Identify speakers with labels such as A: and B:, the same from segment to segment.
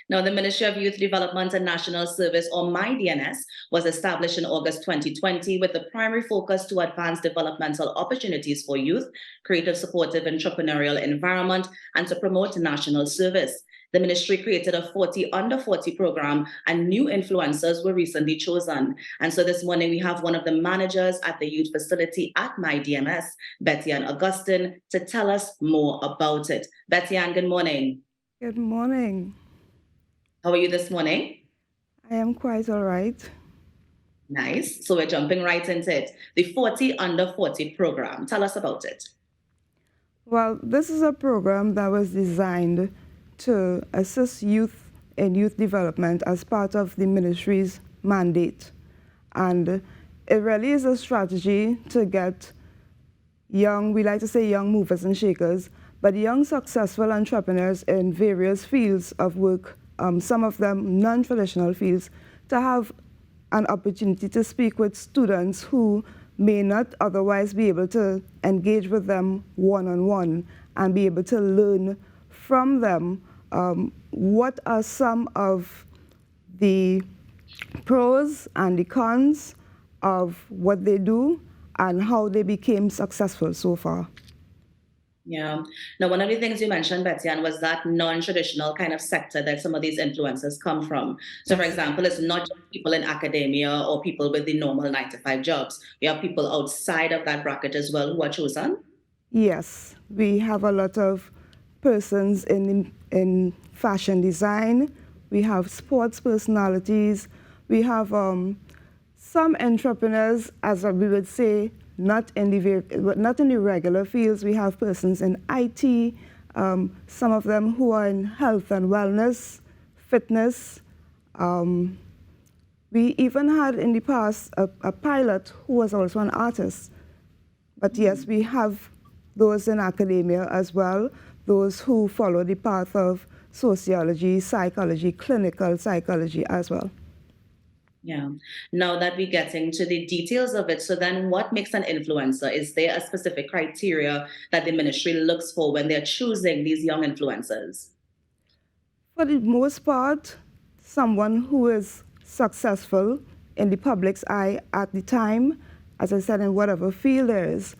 A: Now, the Ministry of Youth Development and National Service, or MyDNS, was established in August 2020 with the primary focus to advance developmental opportunities for youth, create a supportive entrepreneurial environment, and to promote national service. The ministry created a 40 under 40 program, and new influencers were recently chosen. And so this morning we have one of the managers at the youth facility at MyDMS, Betty Ann Augustine, to tell us more about it. Betty Ann, good morning.
B: Good morning.
A: How are you this morning?
B: I am quite all right.
A: Nice. So we're jumping right into it. The 40 under 40 program. Tell us about it.
B: Well, this is a program that was designed to assist youth in youth development as part of the ministry's mandate. And it really is a strategy to get young, we like to say young movers and shakers, but young successful entrepreneurs in various fields of work, some of them non-traditional fields, to have an opportunity to speak with students who may not otherwise be able to engage with them one-on-one and be able to learn from them what are some of the pros and the cons of what they do and how they became successful so far.
A: Yeah. Now, one of the things you mentioned, Betty Ann, was that non-traditional kind of sector that some of these influencers come from. So, for
B: Yes.
A: example, it's not just people in academia or people with the normal 9 to 5 jobs. We have people outside of that bracket as well who are chosen.
B: Yes, we have a lot of persons in fashion design. We have sports personalities. We have some entrepreneurs, as we would say, not in the regular fields. We have persons in IT, some of them who are in health and wellness, fitness. We even had in the past a pilot who was also an artist. But yes, we have those in academia as well, those who follow the path of sociology, psychology, clinical psychology as well.
A: Yeah. Now that we're getting to the details of it, so then what makes an influencer? Is there a specific criteria that the ministry looks for when they're choosing these young influencers?
B: For the most part, someone who is successful in the public's eye at the time, as I said, in whatever field there is.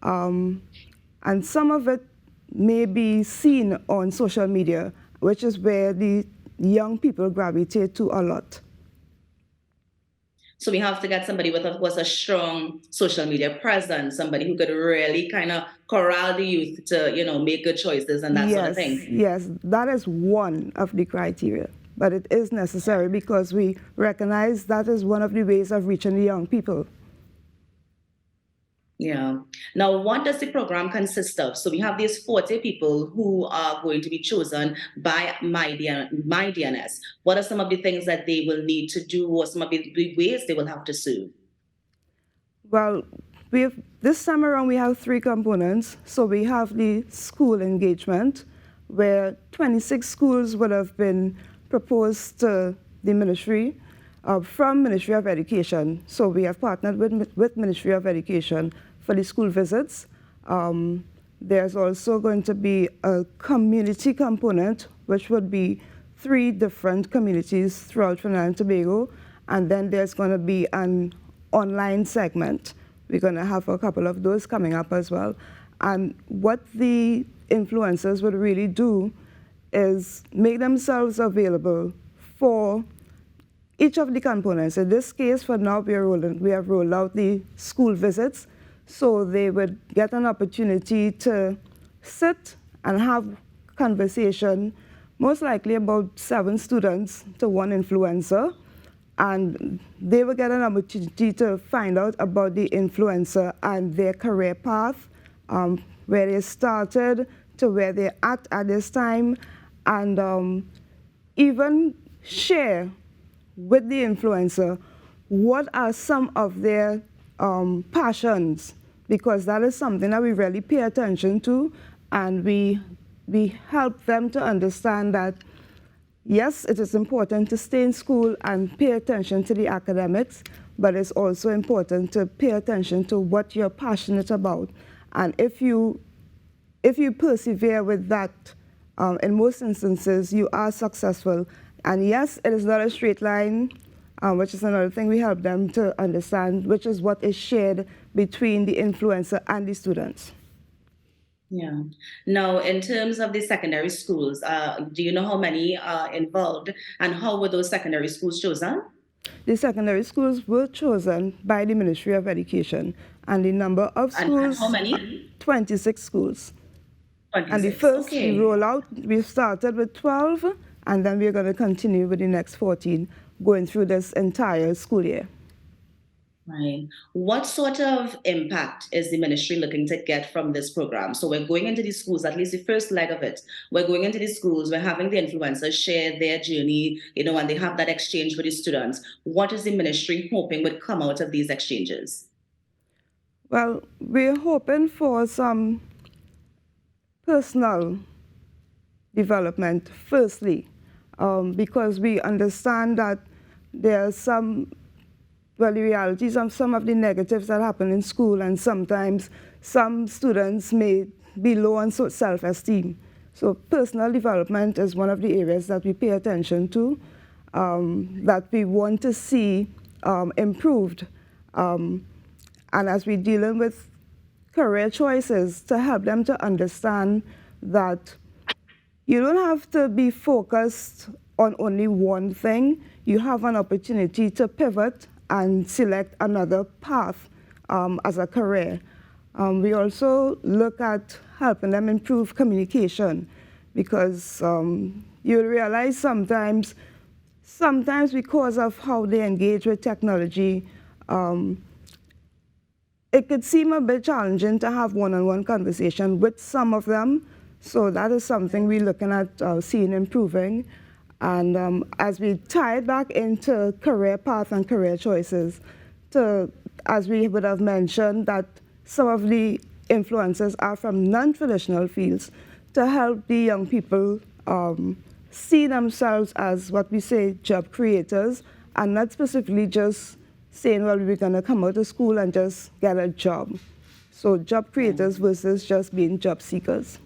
B: And some of it may be seen on social media, which is where the young people gravitate to a lot.
A: So we have to get somebody with, of course, a strong social media presence, somebody who could really kind of corral the youth to, make good choices and that sort of
B: Yes,
A: thing.
B: yes, that is one of the criteria. But it is necessary because we recognize that is one of the ways of reaching the young people.
A: Yeah. Now, what does the program consist of? So we have these 40 people who are going to be chosen by MyDNS. What are some of the things that they will need to do, or some of the ways they will have to serve?
B: Well, this time around we have three components. So we have the school engagement, where 26 schools would have been proposed to the ministry from Ministry of Education. So we have partnered with Ministry of Education for the school visits. There's also going to be a community component, which would be 3 different communities throughout Trinidad and Tobago. And then there's going to be an online segment. We're going to have a couple of those coming up as well. And what the influencers would really do is make themselves available for each of the components. In this case, for now, we have rolled out the school visits, so they would get an opportunity to sit and have conversation, most likely about 7 students to 1 influencer, and they will get an opportunity to find out about the influencer and their career path, where they started to where they're at this time, and even share with the influencer what are some of their passions, because that is something that we really pay attention to, and we help them to understand that yes, it is important to stay in school and pay attention to the academics, but it's also important to pay attention to what you're passionate about. And if you persevere with that in most instances, you are successful. And yes, it is not a straight line, which is another thing we help them to understand, which is what is shared between the influencer and the students.
A: Yeah. Now, in terms of the secondary schools, do you know how many are involved and how were those secondary schools chosen?
B: The secondary schools were chosen by the Ministry of Education, and the number of
A: And
B: schools,
A: how many?
B: 26 schools. And the
A: 26.
B: first
A: Okay.
B: we rollout, we started with 12, and then we're going to continue with the next 14, going through this entire school year.
A: Right. What sort of impact is the ministry looking to get from this program? So we're going into these schools, at least the first leg of it. We're going into these schools, we're having the influencers share their journey, and they have that exchange with the students. What is the ministry hoping would come out of these exchanges?
B: Well, we're hoping for some personal development, firstly, because we understand that there are the realities of some of the negatives that happen in school, and sometimes some students may be low on self-esteem. So personal development is one of the areas that we pay attention to, that we want to see improved. And as we're dealing with career choices, to help them to understand that you don't have to be focused on only one thing. You have an opportunity to pivot and select another path as a career. We also look at helping them improve communication, because you'll realize sometimes because of how they engage with technology, it could seem a bit challenging to have one-on-one conversation with some of them. So that is something we're looking at seeing improving. And as we tie it back into career path and career choices, as we would have mentioned, that some of the influences are from non-traditional fields, to help the young people see themselves as what we say job creators, and not specifically just saying, well, we're going to come out of school and just get a job. So job creators versus just being job seekers.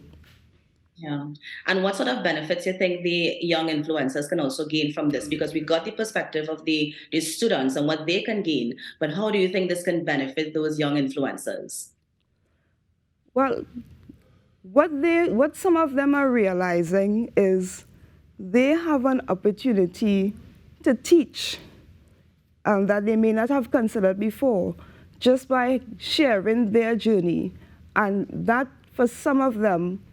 A: Yeah. And what sort of benefits you think the young influencers can also gain from this? Because we got the perspective of the students and what they can gain, but how do you think this can benefit those young influencers?
B: Well, what some of them are realizing is they have an opportunity to teach that they may not have considered before, just by sharing their journey. And that, for some of them,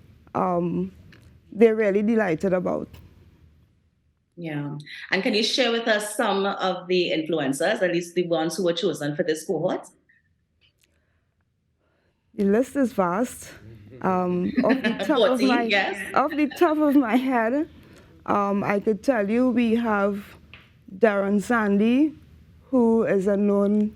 B: they're really delighted about.
A: Yeah. And can you share with us some of the influencers, at least the ones who were chosen for this cohort?
B: The list is vast. Off the top
A: 40, yes.
B: off the top of my head, I could tell you we have Darren Sandy, who is a known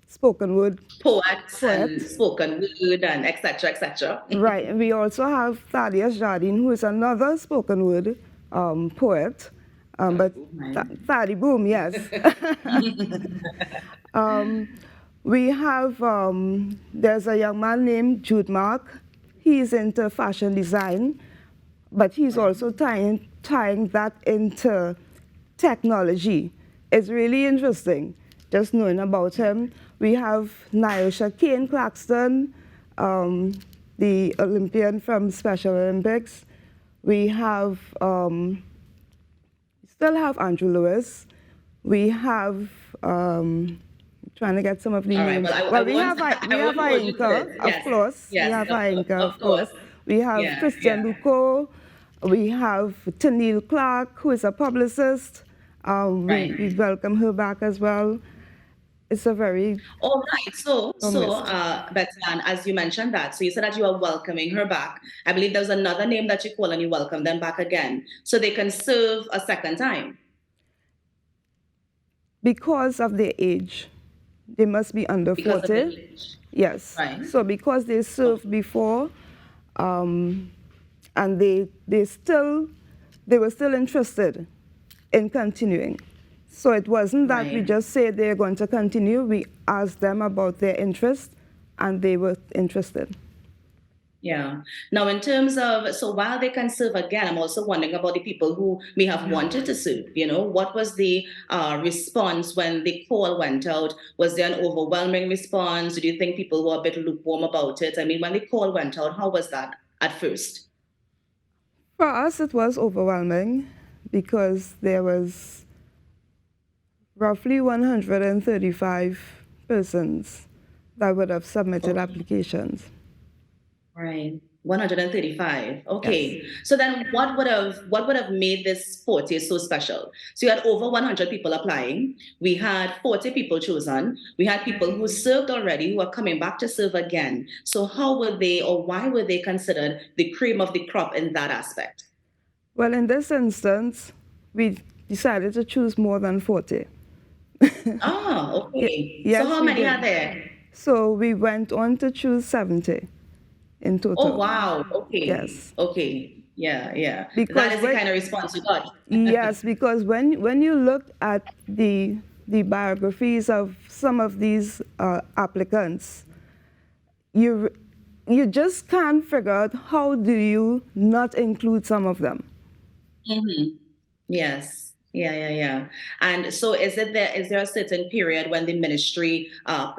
B: spoken word
A: poet and spoken word and etc. etc.
B: Right. And we also have Thaddeus Jardine, who is another spoken word poet. But Thaddy Boom, yes. We have, there's a young man named Jude Mark. He's into fashion design, but he's also tying that into technology. It's really interesting just knowing about him. We have Nyosha Kane Claxton, the Olympian from Special Olympics. We have, still have Andrew Lewis. We have, trying to get some of the names.
A: Right,
B: we have Ainka, of course.
A: Yes,
B: we have Ainka, of course.
A: course.
B: We have Christian Luco. We have Tennille Clark, who is a publicist. We welcome her back as well. It's a very...
A: All right. So, Betsy Ann, as you mentioned that, so you said that you are welcoming her back. I believe there's another name that you call and you welcome them back again, so they can serve a second time.
B: Because of their age. They must be under 40. Yes.
A: Right.
B: So because they served before, and they were still interested in continuing. So it wasn't that we just said they're going to continue. We asked them about their interest, and they were interested.
A: Yeah. Now, in terms of, so while they can serve again, I'm also wondering about the people who may have wanted to serve. What was the response when the call went out? Was there an overwhelming response? Do you think people were a bit lukewarm about it? I mean, when the call went out, how was that at first?
B: For us, it was overwhelming because there was roughly 135 persons that would have submitted applications.
A: Right. 135. Okay.
B: Yes.
A: So then what would have made this 40 so special? So you had over 100 people applying. We had 40 people chosen. We had people who served already who are coming back to serve again. So how were they, or why were they considered the cream of the crop in that aspect?
B: Well, in this instance, we decided to choose more than 40.
A: Ah, okay.
B: Yes,
A: So how
B: we
A: many
B: did.
A: are there?
B: So we went on to choose 70 in
A: Oh,
B: total.
A: wow. Okay.
B: Yes.
A: Okay. Yeah, yeah.
B: Because
A: That is the kind of response you got.
B: Yes, because when you look at the biographies of some of these applicants, you just can't figure out how do you not include some of them.
A: Mm-hmm. Yes. Yeah, yeah, yeah. And so is there a certain period when the ministry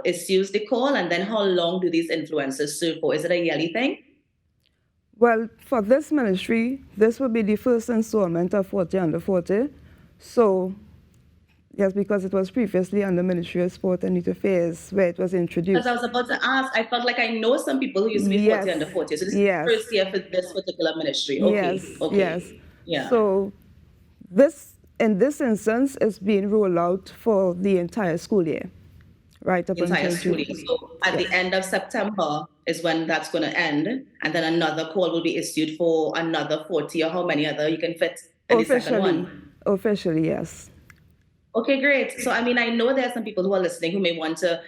A: issues the call, and then how long do these influencers serve for? Is it a yearly thing?
B: Well, for this ministry, this will be the first installment of 40 Under 40. So, yes, because it was previously under Ministry of Sport and Youth Affairs where it was
A: Because
B: introduced.
A: I was about to ask, I felt like I know some people who used to be 40
B: Yes,
A: under 40. So this is the
B: yes,
A: first year for this particular ministry.
B: yes,
A: Okay, okay.
B: yes.
A: Yeah.
B: So, in this instance, is being rolled out for the entire school year, right up
A: Entire
B: until
A: school
B: June.
A: year. So at the
B: Yes.
A: end of September is when that's going to end, and then another call will be issued for another 40, or how many other you can fit in the second one.
B: Officially, yes.
A: Okay, great. So, I mean, I know there are some people who are listening who may want to,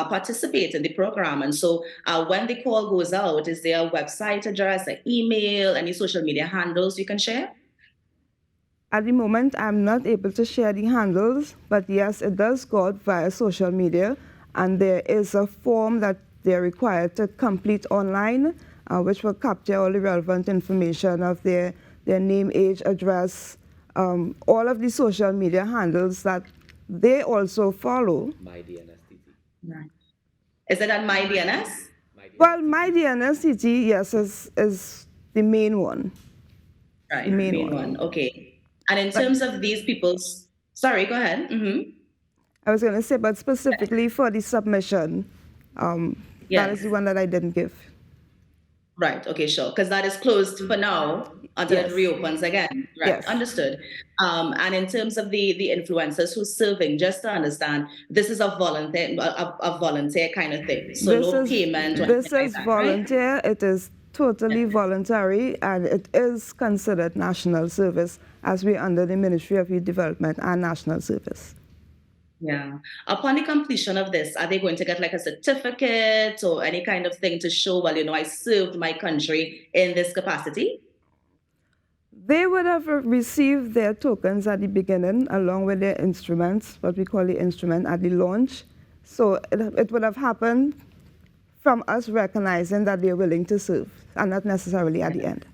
A: participate in the program. And so, when the call goes out, is there a website address, an email, any social media handles you can share?
B: At the moment, I'm not able to share the handles, but yes, it does go out via social media, and there is a form that they're required to complete online, which will capture all the relevant information of their name, age, address, all of the social media handles that they also follow.
A: Right. Is it on MyDNS?
B: Well, my DNSCT, yes, is the main one.
A: Right,
B: The main
A: main
B: one.
A: one. Okay. And in terms of these people's, sorry, go ahead.
B: I was going to say, but specifically for the submission, that
A: Yes.
B: is the one that I didn't give.
A: Right. Okay, sure. Because that is closed for now until
B: Yes.
A: it reopens again. Right.
B: Yes.
A: Understood. And in terms of the influencers who's serving, just to understand, this is a volunteer kind of thing. So no payment or
B: This
A: anything like
B: is
A: that, right?
B: volunteer. It is totally voluntary, and it is considered national service as we're under the Ministry of Youth Development and National Service.
A: Yeah. Upon the completion of this, are they going to get like a certificate or any kind of thing to show, well, I served my country in this capacity?
B: They would have received their tokens at the beginning, along with their instruments, what we call the instrument at the launch. So it would have happened from us recognizing that they're willing to serve, and not necessarily at the end.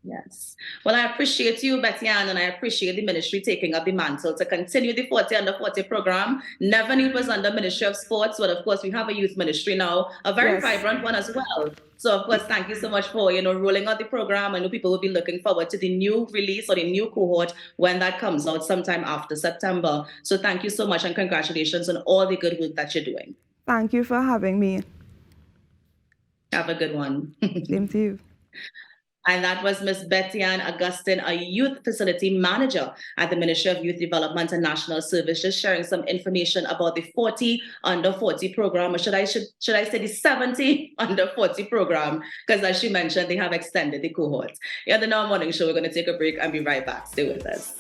A: Yes. Well, I appreciate you, Betty Ann, and I appreciate the ministry taking up the mantle to continue the 40 Under 40 program. Never knew it was under Ministry of Sports, but of course we have a youth ministry now, a very
B: Yes.
A: vibrant one as well. So of course, thank you so much for, rolling out the program. I know people will be looking forward to the new release or the new cohort when that comes out sometime after September. So thank you so much, and congratulations on all the good work that you're doing.
B: Thank you for having me.
A: Have a good one.
B: Same to you.
A: And that was Ms. Betty Ann Augustine, a youth facility manager at the Ministry of Youth Development and National Service, just sharing some information about the 40 Under 40 program, or should I say the 70 Under 40 program, because as she mentioned, they have extended the cohort. Yeah, the Now Morning Show, we're going to take a break and be right back. Stay with us.